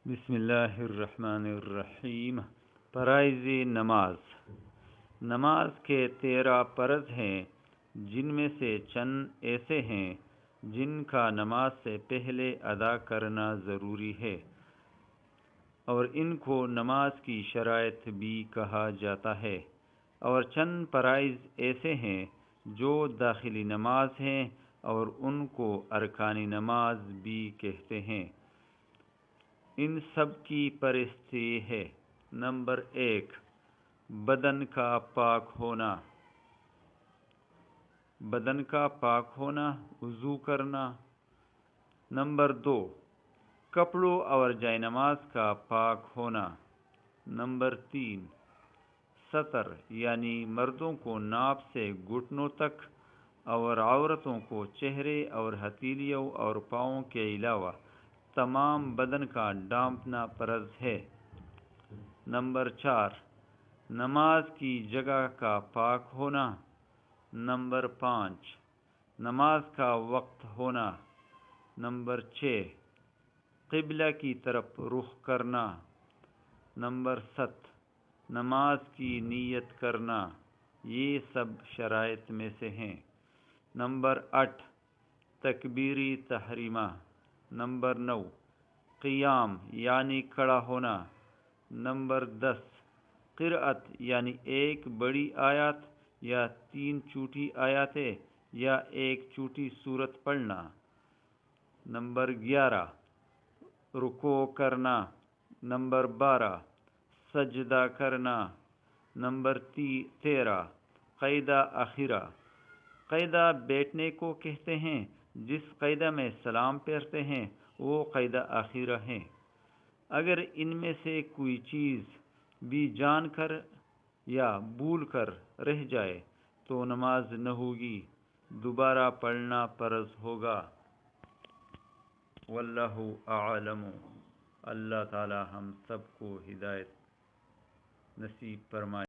بسم اللہ الرحمن الرحیم۔ فرائض نماز۔ نماز کے 13 فرض ہیں، جن میں سے چند ایسے ہیں جن کا نماز سے پہلے ادا کرنا ضروری ہے، اور ان کو نماز کی شرائط بھی کہا جاتا ہے، اور چند فرائض ایسے ہیں جو داخلی نماز ہیں اور ان کو ارکان نماز بھی کہتے ہیں۔ ان سب کی فہرست ہے۔ نمبر 1، بدن کا پاک ہونا۔ بدن کا پاک ہونا، وضو کرنا۔ نمبر 2، کپڑوں اور جائے نماز کا پاک ہونا۔ نمبر 3، سطر یعنی مردوں کو ناف سے گھٹنوں تک اور عورتوں کو چہرے اور ہتھیلیوں اور پاؤں کے علاوہ تمام بدن کا ڈھانپنا فرض ہے۔ نمبر 4، نماز کی جگہ کا پاک ہونا۔ نمبر 5، نماز کا وقت ہونا۔ نمبر 6، قبلہ کی طرف رخ کرنا۔ نمبر 7، نماز کی نیت کرنا۔ یہ سب شرائط میں سے ہیں۔ نمبر 8، تکبیرِ تحریمہ۔ نمبر 9، قیام یعنی کھڑا ہونا۔ نمبر 10، قرأت یعنی ایک بڑی آیت یا 3 چھوٹی آیاتیں یا ایک چھوٹی سورت پڑھنا۔ نمبر 11، رکوع کرنا۔ نمبر 12، سجدہ کرنا۔ نمبر 13، قعدہ اخیرہ۔ قعدہ بیٹھنے کو کہتے ہیں۔ جس قعدہ میں سلام پھیرتے ہیں وہ قعدہ اخیرہ ہے۔ اگر ان میں سے کوئی چیز بھی جان کر یا بھول کر رہ جائے تو نماز نہ ہوگی، دوبارہ پڑھنا فرض ہوگا۔ واللہ اعلم۔ اللہ تعالی ہم سب کو ہدایت نصیب فرمائے۔